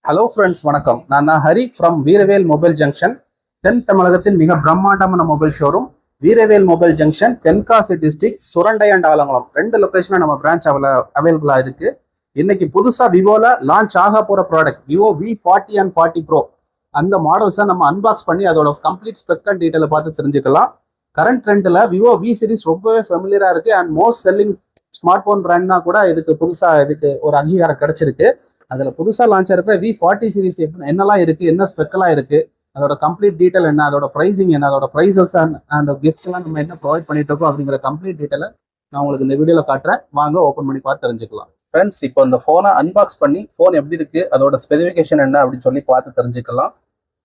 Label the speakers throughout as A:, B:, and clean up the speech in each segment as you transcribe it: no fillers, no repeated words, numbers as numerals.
A: Hello friends, வணக்கம். நான் Hari from வீரவேல் மொபைல் ஜங்ஷன். தென் தமிழகத்தின் மிக பிரம்மாண்டமான மொபைல் ஷோரூம் வீரவேல் mobile junction, Tenkasi district, Surandai and Alangulam 2 லொகேஷன்ல நம்ம பிரான்ச் அவைலபிளா இருக்கு. இன்னைக்கு புதுசா விவோல லான்ச் ஆக போற product Vivo V40 and 40 bro. அந்த மாடல்ஸை நம்ம அன்பாக்ஸ் பண்ணி அதோட கம்ப்ளீட் ஸ்பெக் அண்ட் டீட்டெயிலை பார்த்து தெரிஞ்சுக்கலாம். கரண்ட் ட்ரெண்ட்ல விவோ V சீரிஸ் ரொம்பவே ஃபெமிலியரா இருக்கு and most selling smart phone பிராண்ட்னா கூட இதுக்கு ஒரு அங்கீகாரம் கிடைச்சிருக்கு. அதுல புதுசா லான்ச் இருக்கிற V40 சீரிஸ் என்னெல்லாம் இருக்கு, என்ன ஸ்பெக்கெல்லாம் இருக்கு, அதோட கம்ப்ளீட் டீட்டெயில் என்ன, அதோட பிரைசிங் என்ன, அதோட பிரைசஸ் அண்ட் கிஃப்ட்ஸ் எல்லாம் நம்ம என்ன ப்ரொவைட் பண்ணிட்டு இருக்கோம் அப்படிங்கிற கம்ப்ளீட் டீட்டெயிலை நான் உங்களுக்கு இந்த வீடியோல காட்டுறேன். வாங்க ஓப்பன் பண்ணி பார்த்து தெரிஞ்சுக்கலாம். ஃப்ரெண்ட்ஸ், இப்போ இந்த ஃபோனை அன்பாக்ஸ் பண்ணி ஃபோன் எப்படி இருக்கு, அதோட ஸ்பெசிஃபிகேஷன் என்ன அப்படின்னு சொல்லி பார்த்து தெரிஞ்சுக்கலாம்.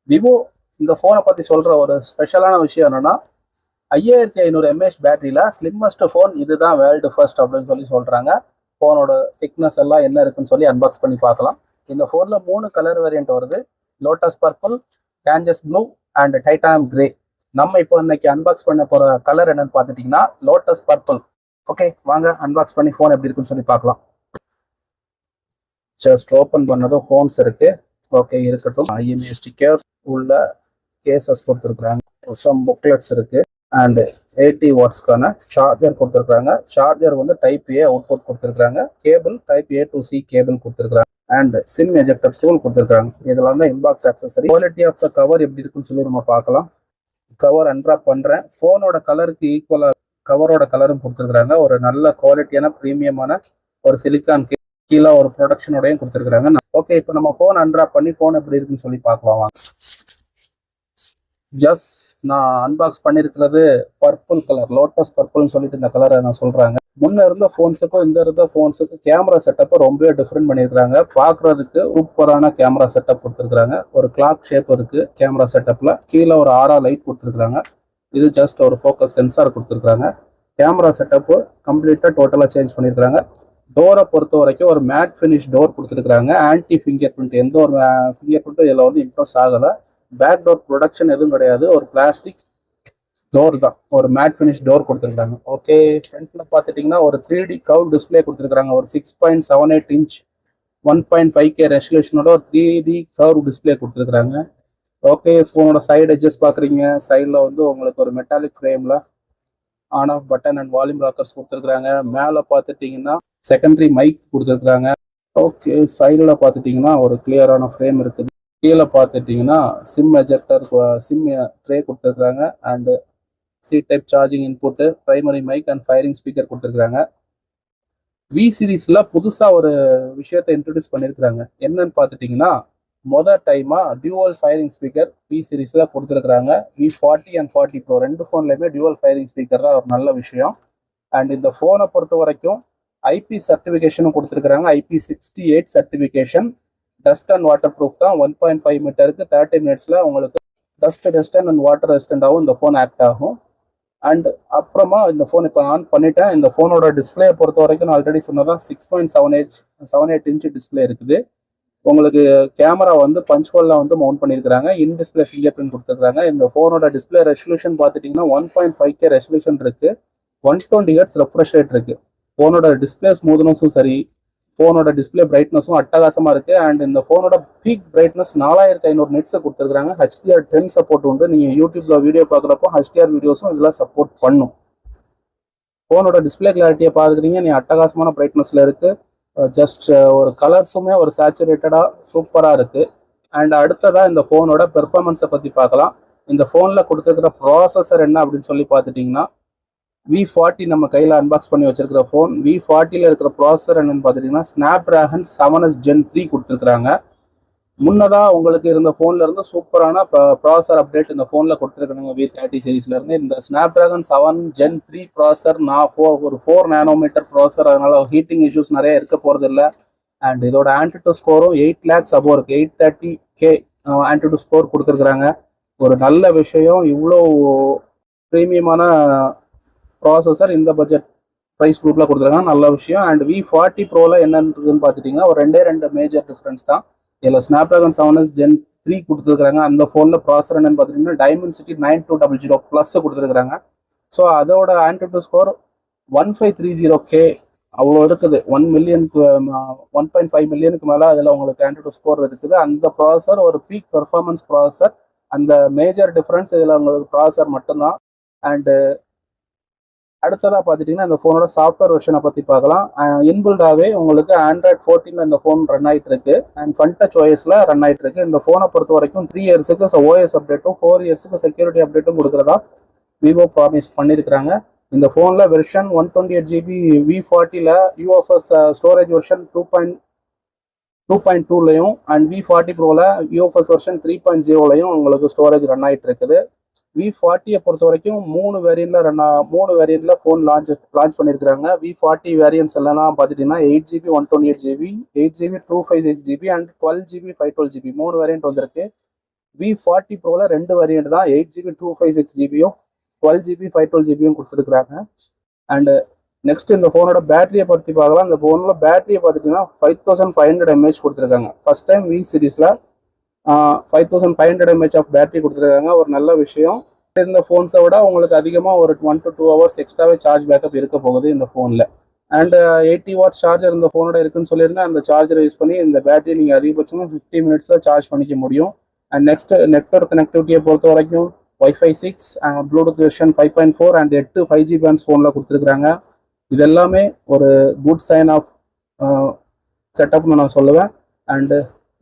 A: விவோ இந்த ஃபோனை பத்தி சொல்ற ஒரு ஸ்பெஷலான விஷயம் என்னன்னா, 5500 mAh பேட்டரியில ஸ்லிம்மஸ்ட் ஃபோன் இதுதான் வேர்ல்டு ஃபர்ஸ்ட் அப்படின்னு சொல்லி சொல்றாங்க. ஃபோனோட திக்னஸ் எல்லாம் என்ன இருக்குன்னு சொல்லி அன்பாக்ஸ் பண்ணி பார்க்கலாம். இந்த ஃபோனில் 3 கலர் வேரியன்ட் வருது: lotus purple, Ganges blue and titanium grey. நம்ம இப்போ இன்னைக்கு அன்பாக்ஸ் பண்ண போகிற கலர் என்னன்னு பார்த்துட்டிங்கன்னா லோட்டஸ் பர்பிள். ஓகே, வாங்க அன்பாக்ஸ் பண்ணி ஃபோன் எப்படி இருக்குன்னு சொல்லி பார்க்கலாம். ஜஸ்ட் ஓப்பன் பண்ணதும் ஃபோன்ஸ் இருக்கு. ஓகே, இருக்கட்டும். IMEI ஸ்டிக்கர்ஸ் உள்ள கேசஸ் கொடுத்துருக்குறாங்க. சம் புக்லெட்ஸ் இருக்கு அண்ட் 80 வாட்ஸ்க்கான சார்ஜர் கொடுத்துருக்காங்க. சார்ஜர் வந்து டைப் ஏ அவுட்புட் கொடுத்துருக்காங்க. Cable type A to C cable கொடுத்துருக்காங்க அண்ட் சிம் எஜெக்டர் டூல் கொடுத்துருக்காங்க. இதெல்லாம் தான் in box accessory. Quality of the cover எப்படி இருக்குன்னு சொல்லி நம்ம பார்க்கலாம். கவர் அன்ராப் பண்றேன். ஃபோனோட கலருக்கு ஈக்குவலா கவரோட கலரும் கொடுத்துருக்காங்க. ஒரு நல்ல குவாலிட்டியான ப்ரீமியமான ஒரு சிலிக்கான் கீழே ஒரு ப்ரொடக்ஷனோடையும் கொடுத்துருக்காங்க. ஓகே, இப்போ நம்ம ஃபோன் அன்ராப் பண்ணி ஃபோன் எப்படி இருக்குன்னு சொல்லி பார்க்கலாம். ஜஸ்ட் நான் அன்பாக்ஸ் பண்ணியிருக்கிறது பர்பிள் கலர், லோட்டஸ் பர்பிள்னு சொல்லிட்டு இந்த கலரை நான் சொல்றாங்க. முன்ன இருந்த ஃபோன்ஸுக்கும் இந்த இருந்த ஃபோன்ஸுக்கும் கேமரா செட்டப்பை ரொம்பவே டிஃப்ரெண்ட் பண்ணியிருக்காங்க. பார்க்கறதுக்கு சூப்பரான கேமரா செட்டப் கொடுத்துருக்காங்க. ஒரு கிளாக் ஷேப் இருக்கு கேமரா செட்டப்ல. கீழே ஒரு ஆரா லைட் கொடுத்துருக்காங்க. இது ஜஸ்ட் ஒரு ஃபோக்கஸ் சென்சார் கொடுத்துருக்காங்க. கேமரா செட்டப்பு கம்ப்ளீட்டாக டோட்டலாக சேஞ்ச் பண்ணியிருக்காங்க. டோரை பொறுத்த வரைக்கும் ஒரு மேட் ஃபினிஷ் டோர் கொடுத்துருக்காங்க. ஆன்டி ஃபிங்கர் பிரிண்ட், எந்த ஒரு ஃபிங்கர் பிரிண்ட்டும் இதில் வந்து இம்ப்ரெஸ் ஆகலை. பேக் டோர் ப்ரொடக்ஷன் எதுவும் கிடையாது. ஒரு பிளாஸ்டிக் டோர் தான், ஒரு மேட் ஃபினிஷ் டோர் கொடுத்துருக்காங்க. ஓகே, ஃப்ரண்ட்ல பார்த்துட்டிங்கன்னா ஒரு 3D கர்வ் டிஸ்பிளே கொடுத்துருக்காங்க. ஒரு 6.78 இன்ச் 1.5K ரெசல்யூஷனோட ஒரு 3D கர்வ் டிஸ்பிளே கொடுத்துருக்காங்க. ஓகே, ஃபோனோட சைடு எட்ஜஸ் பார்க்குறீங்க. சைடில் வந்து உங்களுக்கு ஒரு மெட்டாலிக் ஃப்ரேமில் on off button and volume Rockers கொடுத்துருக்காங்க. மேலே பார்த்துட்டிங்கன்னா செகண்டரி மைக் கொடுத்துருக்காங்க. ஓகே, சைடில் பார்த்துட்டிங்கன்னா ஒரு கிளியரான ஃப்ரேம் இருக்குது. கீழே பார்த்துட்டிங்கன்னா சிம் எஜெக்டர், சிம் ட்ரே கொடுத்துருக்காங்க and C type charging input, primary mic and firing speaker கொடுத்துருக்காங்க. V சீரீஸில் புதுசாக ஒரு விஷயத்தை இன்ட்ரடியூஸ் பண்ணியிருக்கிறாங்க. என்னன்னு பார்த்துட்டிங்கன்னா, டைமாக டியூவல் ஃபயரிங் ஸ்பீக்கர் V சீரீஸில் கொடுத்துருக்குறாங்க. V40 அண்ட் 40 ப்ரோ 2 ஃபோன்லையுமே டியூவல் ஃபயரிங் ஸ்பீக்கர் தான் ஒரு நல்ல விஷயம். அண்ட் இந்த ஃபோனை பொறுத்த வரைக்கும் IP சர்டிஃபிகேஷனும் கொடுத்துருக்குறாங்க. IP68 certification. Dust and water proof தான். 1.5 மீட்டருக்கு 30 மினிட்ஸில் உங்களுக்கு டஸ்ட் ரெசிஸ்டன்ட் அண்ட் வாட்டர் ரெசிஸ்டண்டாகவும் இந்த ஃபோன் ஆக்ட் ஆகும். அண்ட் அப்புறமா இந்த ஃபோன் இப்போ ஆன் பண்ணிட்டேன். இந்த ஃபோனோட டிஸ்பிளே பொறுத்த வரைக்கும் நான் ஆல்ரெடி சொன்னதான் 6.78 இன்ச் டிஸ்பிளே இருக்குது. உங்களுக்கு கேமரா வந்து பஞ்ச் ஹோலில் வந்து மவுண்ட் பண்ணியிருக்கிறாங்க. இன் டிஸ்பிளே ஃபிங்கர் பிரிண்ட் கொடுத்துருக்காங்க. இந்த ஃபோனோட டிஸ்பிளே ரெசல்யூஷன் பார்த்துட்டிங்கன்னா 1.5K ரெசல்யூஷன் இருக்குது. 120 Hz ரெஃப்ரெஷ் ரேட் இருக்குது. ஃபோனோட டிஸ்பிளே ஸ்மூத்னஸும் சரி, ஃபோனோட டிஸ்பிளே பிரைட்னஸும் அட்டகாசமாக இருக்குது. அண்ட் இந்த ஃபோனோட பீக் பிரைட்னஸ் 4500 நிட்ஸை கொடுத்துருக்காங்க. HDR10 சப்போர்ட் உண்டு. நீங்கள் யூடியூப்பில் வீடியோ பார்க்குறப்போ HDR வீடியோஸும் இதெல்லாம் சப்போர்ட் பண்ணும். ஃபோனோட டிஸ்பிளே கிளாரிட்டியை பார்த்துக்கிறீங்க, நீ அட்டகாசமான பிரைட்னஸில் இருக்குது. ஜஸ்ட் ஒரு கலர்ஸுமே ஒரு சேச்சுரேட்டடாக சூப்பராக இருக்குது. அண்ட் அடுத்ததாக இந்த ஃபோனோட பெர்ஃபார்மன்ஸை பற்றி பார்க்கலாம். இந்த ஃபோனில் கொடுத்துருக்கிற ப்ராசஸர் என்ன அப்படின்னு சொல்லி பார்த்துட்டிங்கன்னா, V40 நம்ம கையில் அன்பாக்ஸ் பண்ணி வச்சிருக்கிற ஃபோன். V40ல இருக்கிற ப்ராசஸர் என்னன்னு பார்த்துட்டிங்கன்னா Snapdragon 7S Gen 3 கொடுத்துருக்குறாங்க. முன்னதாக உங்களுக்கு இருந்த ஃபோனில் இருந்து சூப்பரான ப்ராசஸர் அப்டேட் இந்த ஃபோனில் கொடுத்துருக்காங்க. V30 சீரீஸ்லேருந்து இந்த Snapdragon 7 Gen 3 ப்ராசஸர் ஒரு 4 நானோமீட்டர் ப்ராசஸர். அதனால ஹீட்டிங் இஷ்யூஸ் நிறைய இருக்க போகிறது இல்லை. அண்ட் இதோட ஆன்டிடூ ஸ்கோரும் 8 lakhs above இருக்குது. 830K ஆன்டிடூ ஸ்கோர் கொடுத்துருக்குறாங்க. ஒரு நல்ல விஷயம். இவ்வளோ ப்ரீமியமான ப்ராசஸர் இந்த பட்ஜெட் ப்ரைஸ் குரூப்பில் கொடுத்துருக்காங்க, நல்ல விஷயம். அண்ட் V40 ப்ரோவில் என்னன்னு பார்த்துட்டிங்கன்னா ஒரு 2 மேஜர் டிஃப்ரென்ஸ் தான். இதில் Snapdragon 7S Gen 3 கொடுத்துருக்காங்க. அந்த ஃபோனில் ப்ராசஸர் என்னன்னு பார்த்துட்டிங்கன்னா Dimensity 9200 ப்ளஸ் கொடுத்துருக்காங்க. ஸோ அதோட ஆன்டிடூ ஸ்கோர் 1530K அவ்வளோ இருக்குது. 1 மில்லியனுக்கு 1.5 மில்லியனுக்கு மேலே அதில் உங்களுக்கு ஆண்ட்ராய்டு ஸ்கோர் இருக்குது. அந்த ப்ராசஸர் ஒரு பீக் பெர்ஃபார்மன்ஸ் ப்ராசஸர். அந்த மேஜர் டிஃப்ரென்ஸ் இதில் உங்களுக்கு ப்ராசஸர் மட்டும்தான். அண்டு அடுத்ததாக பார்த்துட்டிங்கன்னா இந்த ஃபோனோட சாஃப்ட்வேர் வெர்ஷனை பற்றி பார்க்கலாம். இன்பில்டாகவே உங்களுக்கு ஆண்ட்ராய்ட் 14 இந்த ஃபோன் ரன் ஆகிட்டு இருக்கு அண்ட் ஃபன் டச் ஓஎஸில் ரன் ஆகிட்டு இருக்கு. இந்த ஃபோனை பொறுத்த வரைக்கும் 3 இயர்ஸுக்கு ஓஎஸ் அப்டேட்டும் 4 இயர்ஸுக்கு செக்யூரிட்டி அப்டேட்டும் கொடுக்குறதா விவோ ப்ராமிஸ் பண்ணியிருக்கிறாங்க. இந்த ஃபோனில் வெர்ஷன் 128GB V40ல் யூஎஃப்எஸ் ஸ்டோரேஜ் வெர்ஷன் 2.2லையும் அண்ட் V40 ப்ரோவில் யூஎஃப்எஸ் வெர்ஷன் 3.0லையும் உங்களுக்கு ஸ்டோரேஜ் ரன் ஆகிட்டு இருக்குது. V40 பொறுத்த வரைக்கும் 3 வேரியண்ட்ல ஃபோன் லான்ச் பண்ணியிருக்கிறாங்க. V40 வேரியன்ட்ஸ் எல்லாம் பார்த்துட்டிங்கன்னா 8GB 128GB 8GB 256GB and 12GB 512GB 3 variant வந்திருக்கு. V40 ப்ரோவில் 2 வேரியண்ட் தான், 8GB 256GBயும் 12GB 512GBயும் கொடுத்துருக்குறாங்க. அண்டு நெக்ஸ்ட் இந்த ஃபோனோட பேட்டரியை பற்றி பார்க்கலாம். இந்த ஃபோனோட பேட்டரியை பார்த்துட்டிங்கன்னா 5500 mAh கொடுத்துருக்காங்க. ஃபர்ஸ்ட் டைம் V சீரீஸில் 5500 mAh ஆஃப் பேட்டரி கொடுத்துருக்காங்க. ஒரு நல்ல விஷயம். இந்த ஃபோன்ஸை விட உங்களுக்கு அதிகமாக ஒரு 1 to 2 hours எக்ஸ்ட்ராவே சார்ஜ் பேக்கப் இருக்க போகுது இந்த ஃபோனில். அண்ட் 80 வாட்ஸ் சார்ஜர் இந்த ஃபோனோட இருக்குன்னு சொல்லியிருந்தேன். அந்த சார்ஜரை யூஸ் பண்ணி இந்த பேட்டரி நீங்கள் அதிகபட்சமாக 50 மினிட்ஸில் சார்ஜ் பண்ணிக்க முடியும். அண்ட் நெக்ஸ்ட் நெட்வொர்க் கனெக்டிவிட்டியை பொறுத்த வரைக்கும் Wi-Fi 6 Bluetooth version 5.4 and 8 5G pants ஃபோனில் கொடுத்துருக்குறாங்க. இது எல்லாமே ஒரு குட் சைன் ஆஃப் செட்டப்னு நான் சொல்லுவேன். அண்டு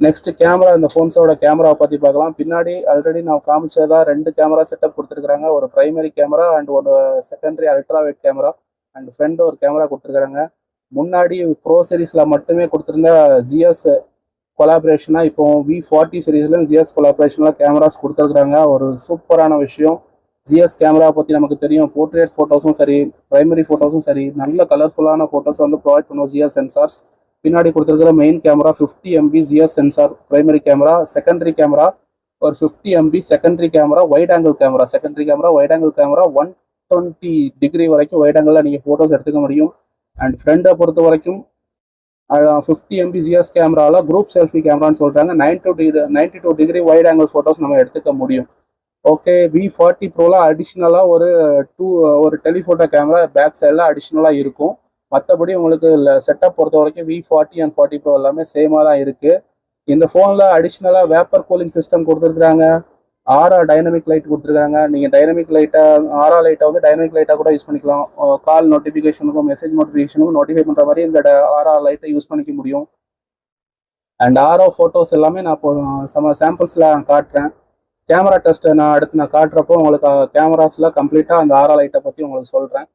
A: நெக்ஸ்ட் கேமரா, இந்த ஃபோன்ஸோட கேமராவை பற்றி பார்க்கலாம். பின்னாடி ஆல்ரெடி நான் காமிச்சதா 2 கேமரா செட்டப் கொடுத்துருக்குறாங்க. ஒரு பிரைமரி கேமரா அண்ட் ஒரு secondary ultrawide camera and front ஒரு கேமரா கொடுத்துருக்குறாங்க. முன்னாடி ப்ரோ சீரீஸில் மட்டுமே கொடுத்துருந்த ஜிஎஸ் கொலாபரேஷனாக இப்போ V40 சீரீஸ்லையும் ஜிஎஸ் கொலாபரேஷனில் கேமராஸ் கொடுத்துருக்குறாங்க. ஒரு சூப்பரான விஷயம். ஜிஎஸ் கேமரா பற்றி நமக்கு தெரியும். போர்ட்ரேட் ஃபோட்டோஸும் சரி, பிரைமரி ஃபோட்டோஸும் சரி, நல்ல கலர்ஃபுல்லான ஃபோட்டோஸ் வந்து ப்ரொவைட் பண்ணுவோம் ஜிஎஸ் சென்சார்ஸ். பின்னாடி கொடுத்துருக்கிற main camera 50 MB GS sensor primary camera, secondary camera ஒரு 50 MB secondary camera, wide angle camera, secondary camera wide angle camera 120 degree வரைக்கும் வைட் ஆங்கிளில் நீங்கள் ஃபோட்டோஸ் எடுத்துக்க முடியும். அண்ட் ஃப்ரண்டை பொறுத்த வரைக்கும் 50 MB ஜிஎஸ் கேமராவில் குரூப் செல்ஃபி கேமரான்னு சொல்கிறாங்க. 92 டிகிரி வைட் ஆங்கிள் ஃபோட்டோஸ் நம்ம எடுத்துக்க முடியும். ஓகே, V40 ப்ரோவில் அடிஷ்னலாக ஒரு டெலிஃபோட்டோ கேமரா பேக் சைடில் அடிஷ்னலாக இருக்கும். மற்றபடி உங்களுக்கு செட்டப் பொறுத்த வரைக்கும் V40 அண்ட் 40 ப்ரோ எல்லாமே சேமாக தான் இருக்குது. இந்த ஃபோனில் அடிஷ்னலாக வேப்பர் கூலிங் சிஸ்டம் கொடுத்துருக்குறாங்க. ஆரா டைனமிக் லைட் கொடுத்துருக்காங்க. நீங்கள் டைனமிக் ஆரா லைட்டை வந்து டைனமிக் லைட்டாக கூட யூஸ் பண்ணிக்கலாம். கால் நோட்டிஃபிகேஷனுக்கும் மெசேஜ் நோட்டிஃபிகேஷனுக்கும் நோட்டிஃபை பண்ணுற மாதிரி இந்த ஆரா லைட்டை யூஸ் பண்ணிக்க முடியும். அண்ட் ஆரா ஃபோட்டோஸ் எல்லாமே நான் இப்போ சாம்பிள்ஸில் காட்டுறேன். கேமரா டெஸ்ட்டை அடுத்து நான் காட்டுறப்போ உங்களுக்கு கேமராஸில் கம்ப்ளீட்டாக அந்த ஆரா லைட்டை பற்றி உங்களுக்கு சொல்கிறேன்.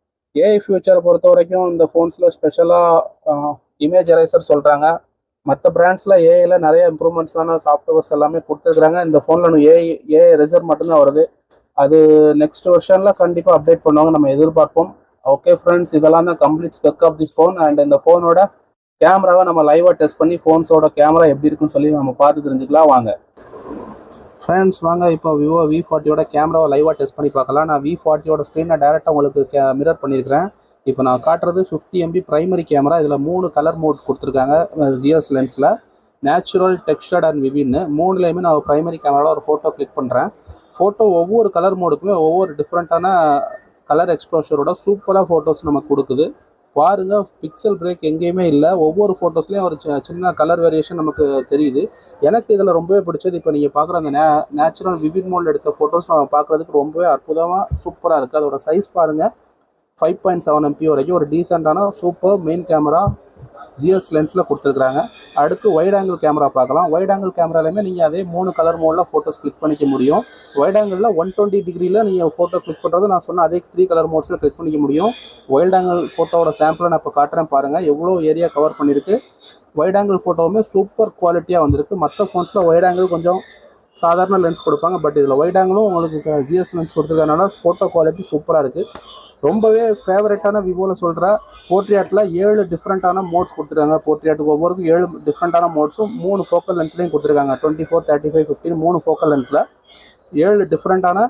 A: ஏஐ ஃபியூச்சரை பொறுத்த வரைக்கும் இந்த ஃபோன்ஸில் ஸ்பெஷலாக இமேஜ் எரேசர் சொல்கிறாங்க. மற்ற பிராண்ட்ஸில் ஏஐயில் நிறைய இம்ப்ரூவ்மெண்ட்ஸ்லான சாஃப்ட்வேர்ஸ் எல்லாமே கொடுத்துருக்குறாங்க. இந்த ஃபோனில் ஏஐ ரிசர்வ் மட்டும்தான் வருது. அது நெக்ஸ்ட் வெர்ஷனில் கண்டிப்பாக அப்டேட் பண்ணுவாங்க, நம்ம எதிர்பார்ப்போம். ஓகே ஃப்ரெண்ட்ஸ், இதெல்லாம் தான் complete spec of this phone. And இந்த ஃபோனோட கேமராவை நம்ம லைவாக டெஸ்ட் பண்ணி ஃபோன்ஸோட கேமரா எப்படி இருக்குன்னு சொல்லி நம்ம பார்த்து தெரிஞ்சுக்கலாம். வாங்க ஃப்ரெண்ட்ஸ், வாங்க இப்போ விவோ V40யோட கேமராவை லைவாக டெஸ்ட் பண்ணி பார்க்கலாம். நான் V40யோட ஸ்க்ரீனை டேரெக்டாக உங்களுக்கு மிரர் பண்ணியிருக்கிறேன். இப்போ நான் காட்டுறது 50 MB பிரைமரி கேமரா. இதில் 3 கலர் மோட் கொடுத்துருக்காங்க ஜிஎஸ் லென்ஸில். நேச்சுரல், டெக்ஸ்டர்ட் அண்ட் விவின்னு 3லேயுமே நான் பிரைமரி கேமராவில் ஒரு ஃபோட்டோ கிளிக் பண்ணுறேன். ஃபோட்டோ ஒவ்வொரு கலர் மோடுக்குமே ஒவ்வொரு டிஃப்ரெண்ட்டான கலர் எக்ஸ்ப்ளோஷரோட சூப்பராக ஃபோட்டோஸ் நமக்கு கொடுக்குது. பாருங்கள், பிக்சல் பிரேக் எங்கேயுமே இல்லை. ஒவ்வொரு ஃபோட்டோஸ்லேயும் ஒரு சின்ன கலர் வேரியேஷன் நமக்கு தெரியுது. எனக்கு இதில் ரொம்பவே பிடிச்சது, இப்போ நீங்கள் பார்க்குற அந்த நேச்சுரல் விவிட் மோடில் எடுத்த ஃபோட்டோஸ் நம்ம பார்க்குறதுக்கு ரொம்பவே அற்புதமாக சூப்பராக இருக்குது. அதோட சைஸ் பாருங்கள், 5.7 MP வரைக்கும் ஒரு டீசெண்டான சூப்பர் மெயின் கேமரா ஜிஎஸ் லென்ஸில் கொடுத்துருக்குறாங்க. அடுத்து வைட் ஆங்கிள் கேமரா பார்க்கலாம். வைட் ஆங்கிள் கேமராலையுமே நீங்கள் அதே 3 கலர் மோடில் ஃபோட்டோஸ் கிளிக் பண்ணிக்க முடியும். வைட் ஆங்கிளில் 120 டிகிரியில் நீங்கள் ஃபோட்டோ கிளிக் பண்ணுறது நான் சொன்ன அதே 3 கலர் மோட்ஸில் கிளிக் பண்ணிக்க முடியும். வைட் ஆங்கிள் ஃபோட்டோவோட சாம்பிளை நான் இப்போ காட்டுறேன் பாருங்கள், எவ்வளோ ஏரியா கவர் பண்ணியிருக்கு. வைட் ஆங்கிள் ஃபோட்டோவுமே சூப்பர் குவாலிட்டியாக வந்திருக்கு. மற்ற ஃபோன்ஸில் வைட் ஆங்கிள் கொஞ்சம் சாதாரண லென்ஸ் கொடுப்பாங்க, பட் இதில் வைட் ஆங்கிளும் உங்களுக்கு ஜிஎஸ் லென்ஸ் கொடுத்துருக்கனால ஃபோட்டோ குவாலிட்டி சூப்பராக இருக்குது. ரொம்பவே ஃபேவரட்டான விவோவில் சொல்கிற போர்ட்ரேட்டில் 7 டிஃப்ரெண்ட்டான மோட்ஸ் கொடுத்துருக்காங்க. போர்ட்ரேட்டுக்கு ஒவ்வொருக்கும் 7 டிஃப்ரெண்ட்டான மோட்ஸும் 3 ஃபோக்கல் லென்த்லேயும் கொடுத்துருக்காங்க. 24, 35, 15 3 ஃபோக்கல் லென்த்தில் 7 டிஃப்ரெண்ட்டான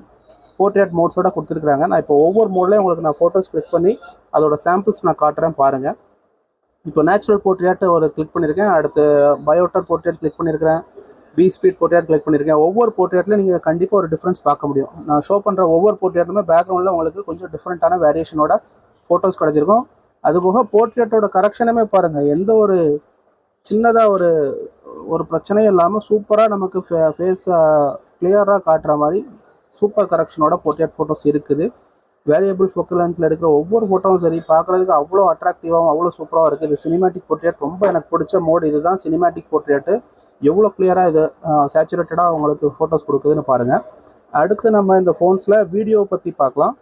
A: போர்ட்ரேட் மோட்ஸோட கொடுத்துருக்காங்க. நான் இப்போ ஒவ்வொரு மோட்லேயும் உங்களுக்கு நான் ஃபோட்டோஸ் கிளிக் பண்ணி அதோட சாம்பிள்ஸ் நான் காட்டுறேன் பாருங்கள். இப்போ நேச்சுரல் போர்ட்ரேட் ஒரு கிளிக் பண்ணியிருக்கேன். அடுத்து பயோட்டர் போர்ட்ரேட் கிளிக் பண்ணியிருக்கிறேன். பி ஸ்பீட் போர்ட்ரேட் கிளிக் பண்ணியிருக்கேன். ஒவ்வொரு போர்ட்ரேட்லையும் நீங்கள் கண்டிப்பாக ஒரு டிஃப்ரென்ஸ் பார்க்க முடியும். நான் ஷோ பண்ணுற ஒவ்வொரு போர்ட்ரேட்டுமே பேக்ரவுண்டில் உங்களுக்கு கொஞ்சம் டிஃப்ரெண்ட்டான வேரியேஷனோட ஃபோட்டோஸ் கிடச்சிருக்கும். அதுபோக போர்ட்ரேட்டோட கரெக்ஷனுமே பாருங்கள், எந்த ஒரு சின்னதாக ஒரு பிரச்சனையும் இல்லாமல் சூப்பராக நமக்கு ஃபேஸ் கிளியராக காட்டுற மாதிரி சூப்பர் கரெக்ஷனோட போர்ட்ரேட் ஃபோட்டோஸ் இருக்குது. வேரியபிள் ஃபோக்கல் லென்த்தில் எடுக்கிற ஒவ்வொரு ஃபோட்டோவும் சரி பார்க்குறதுக்கு அவ்வளோ அட்ராக்டிவாகவும் அவ்வளோ சூப்பராக இருக்குது. இது சினிமேட்டிக் போர்ட்ரேட், ரொம்ப எனக்கு பிடிச்ச மோடு இதுதான் சினிமேட்டிக் போர்ட்ரேட்டு. எவ்வளோ கிளியராக இது சேச்சுரேட்டடாக உங்களுக்கு ஃபோட்டோஸ் கொடுக்குதுன்னு பாருங்கள். அடுத்து நம்ம இந்த ஃபோன்ஸில் வீடியோ பற்றி பார்க்கலாம்.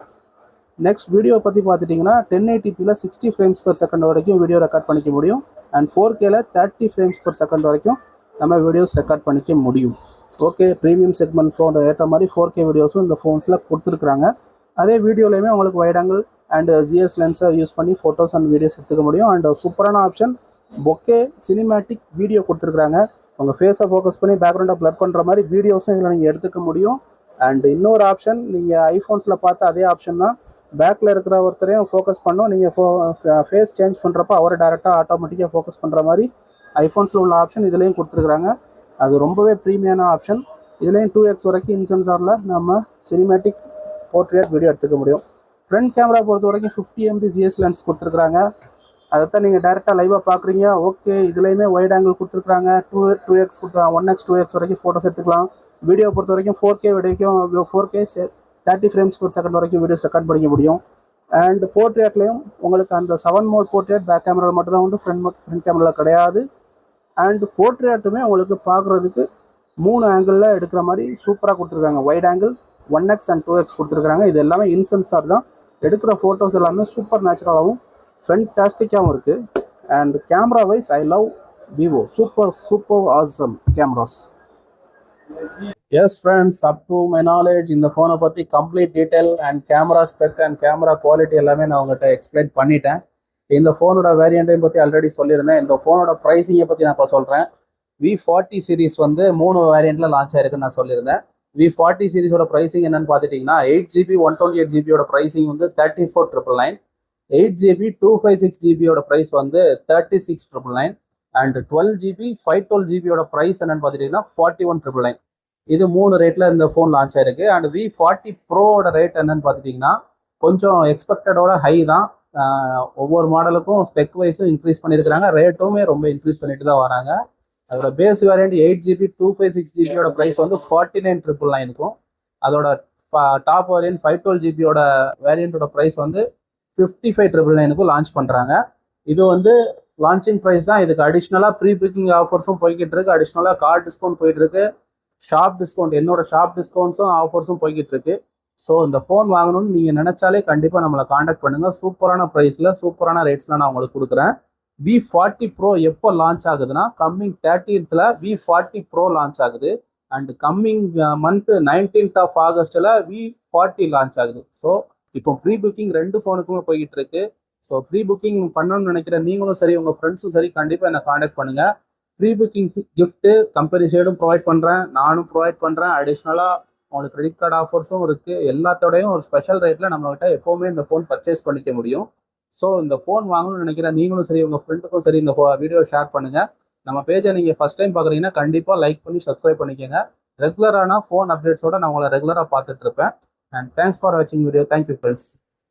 A: நெக்ஸ்ட் வீடியோ பற்றி பார்த்துட்டிங்கன்னா 1080pல 60 ஃப்ரேம்ஸ் per செகண்ட் வரைக்கும் வீடியோ ரெக்கார்ட் பண்ணிக்க முடியும். அண்ட் 4Kல 30 ஃப்ரேம்ஸ் per செகண்ட் வரைக்கும் நம்ம வீடியோஸ் ரெக்கார்ட் பண்ணிக்க முடியும். ஓகே, ப்ரீமியம் செக்மெண்ட் ஃபோன் ஏற்ற மாதிரி 4K வீடியோஸும் இந்த ஃபோன்ஸில் கொடுத்துருக்குறாங்க. அதே வீடியோலையுமே உங்களுக்கு வைட் ஆங்கிள் அண்ட் ஜிஎஸ் லென்ஸை யூஸ் பண்ணி ஃபோட்டோஸ் அண்ட் வீடியோஸ் எடுத்துக்க முடியும். அண்ட் சூப்பரான ஆப்ஷன் பொக்கே சினிமேட்டிக் வீடியோ கொடுத்துருக்குறாங்க. உங்கள் ஃபேஸை ஃபோக்கஸ் பண்ணி பேக்ரவுண்டை ப்ளர் பண்ணுற மாதிரி வீடியோஸும் இதில் நீங்கள் எடுத்துக்க முடியும். அண்ட் இன்னொரு ஆப்ஷன், நீங்கள் ஐஃபோன்ஸில் பார்த்த அதே ஆப்ஷன் தான். பேக்கில் இருக்கிற ஒருத்தரையும் ஃபோக்கஸ் பண்ணோம், நீங்கள் ஃபேஸ் சேஞ்ச் பண்ணுறப்ப அவரை டேரெக்டாக ஆட்டோமேட்டிக்காக ஃபோக்கஸ் பண்ணுற மாதிரி ஐஃபோன்ஸில் உள்ள ஆப்ஷன் இதுலேயும் கொடுத்துருக்குறாங்க. அது ரொம்பவே ப்ரீமியமான ஆப்ஷன். இதுலேயும் 2x வரைக்கும் இன்சென்சாரில் நம்ம சினிமேட்டிக் போர்ட்ரேட் வீடியோ எடுத்துக்க முடியும். ஃப்ரண்ட் கேமரா பொறுத்த வரைக்கும் 50 MP ஜிஎஸ் லென்ஸ் கொடுத்துருக்குறாங்க. அதைத்தான் நீங்கள் டேரெக்டாக லைவாக பார்க்குறீங்க. ஓகே, இதுலேயுமே வைட் ஆங்கிள் கொடுத்துருக்குறாங்க. 2x 1x 2x வரைக்கும் ஃபோட்டோஸ் எடுத்துக்கலாம். வீடியோ பொறுத்த வரைக்கும் 4K வரைக்கும் 4K 30 ஃப்ரேம்ஸ் per செகண்ட் வரைக்கும் வீடியோஸ் ரெக்கார்ட் பண்ணிக்க முடியும். அண்ட் போர்ட்ரேட்லேயும் உங்களுக்கு அந்த 7 மோட் போர்ட்ரேட் பேக் கேமராவில் மட்டும் தான் உண்டு, ஃப்ரண்ட் கேமராவில் கிடையாது. அண்ட் போர்ட்ரேட்டுமே உங்களுக்கு பார்க்குறதுக்கு 3 ஆங்கிளில் எடுக்கிற மாதிரி சூப்பராக கொடுத்துருக்காங்க. Wide angle 1x and 2x கொடுத்துருக்காங்க. இது எல்லாமே இன்சென்சார் தான். எடுக்கிற ஃபோட்டோஸ் எல்லாமே சூப்பர் நேச்சுரலாகவும் ஃபென்டாஸ்டிக்காகவும் இருக்குது. And camera wise I love Vivo. Super awesome cameras. Yes friends, up to my knowledge இந்த ஃபோனை பற்றி complete detail and camera spec and camera quality எல்லாமே நான் உங்கள்கிட்ட எக்ஸ்பிளைன் பண்ணிட்டேன். இந்த ஃபோனோட வேரியண்ட்டையும் பற்றி ஆல்ரெடி சொல்லியிருந்தேன். இந்த ஃபோனோட ப்ரைஸிங்கை பற்றி நான் இப்போ சொல்கிறேன். V40 சீரிஸ் வந்து 3 வேரியண்ட்டில் லான்ச் ஆயிருக்குன்னு நான் சொல்லியிருந்தேன். V40 சீரிஸோட ப்ரைஸிங் என்னன்னு பார்த்துட்டிங்கன்னா 8GB 128GB ப்ரைஸிங் வந்து 34,999. 8GB 256GB ப்ரைஸ் வந்து 36,999. அண்ட் 12GB 512GB ப்ரைஸ் என்னன்னு பார்த்துட்டிங்கன்னா 41,999. இது 3 ரேட்டில் இந்த ஃபோன் லான்ச் ஆயிருக்கு. அண்ட் V40 ப்ரோவோட ரேட் என்னன்னு பார்த்துட்டிங்கன்னா கொஞ்சம் எக்ஸ்பெக்டடோட ஹை தான். ஒவ்வொரு மாடலுக்கும் ஸ்பெக் வைஸும் இன்க்ரீஸ் பண்ணியிருக்கிறாங்க, ரேட்டுமே ரொம்ப இன்க்ரீஸ் பண்ணிட்டு தான் வராங்க. அதோட base variant 8GB 256GB price வந்து 49,999 அதோட டாப் வேரியண்ட் 512GB வேரியண்டோட ப்ரைஸ் வந்து 55,999 லான்ச் பண்ணுறாங்க. இது வந்து லான்ச்சிங் ப்ரைஸ் தான். இதுக்கு அடிஷ்னலாக ப்ரீ புக்கிங் ஆஃபர்ஸும் போய்கிட்டு இருக்கு. அடிஷ்னலாக கார்டு டிஸ்கவுண்ட் போயிட்டு இருக்கு. ஷாப் டிஸ்கவுண்ட், என்னோட ஷாப் டிஸ்கவுண்ட்ஸும் ஆஃபர்ஸும் போய்கிட்டு இருக்கு. ஸோ இந்த ஃபோன் வாங்கணும்னு நீங்கள் நினச்சாலே கண்டிப்பாக நம்மளை காண்டாக்ட் பண்ணுங்கள். சூப்பரான ப்ரைஸில் சூப்பரான ரேட்ஸில் நான் உங்களுக்கு கொடுக்குறேன். V40 ப்ரோ எப்போ லான்ச் ஆகுதுன்னா coming 30th V40 pro launch ஆகுது. அண்ட் கம்மிங் மந்த் 19th ஆகஸ்ட்டில் V40 லான்ச் ஆகுது. ஸோ இப்போ ப்ரீ புக்கிங் 2 ஃபோனுக்குமே போய்கிட்டு இருக்கு. ஸோ ப்ரீ புக்கிங் பண்ணணும்னு நினைக்கிற நீங்களும் சரி, உங்கள் ஃப்ரெண்ட்ஸும் சரி, கண்டிப்பாக என்னை காண்டாக்ட் பண்ணுங்கள். ப்ரீ புக்கிங் கிஃப்ட்டு கம்பெனி சைடும் ப்ரொவைட் பண்ணுறேன், நானும் ப்ரொவைட் பண்ணுறேன். அடிஷ்னலாக உங்களுக்கு கிரெடிட் கார்டு ஆஃபர்ஸும் இருக்குது. எல்லாத்தோடையும் ஒரு ஸ்பெஷல் ரேட்டில் நம்மகிட்ட எப்போவுமே இந்த ஃபோன் பர்ச்சேஸ் பண்ணிக்க முடியும். ஸோ இந்த ஃபோன் வாங்கணும்னு நினைக்கிற நீங்களும் சரி, உங்கள் ஃப்ரெண்டுக்கும் சரி இந்த வீடியோ ஷேர் பண்ணுங்கள். நம்ம பேஜை நீங்கள் ஃபஸ்ட் டைம் பார்க்குறீங்கன்னா கண்டிப்பாக லைக் பண்ணி சப்ஸ்கிரைப் பண்ணிக்கோங்க. ரெகுலரான ஃபோன் அப்டேட்ஸோட நான் உங்களை ரெகுலராக பார்த்துட்டு இருப்பேன். அண்ட் தேங்க்ஸ் ஃபார் வாட்சிங் வீடியோ. Thank you friends.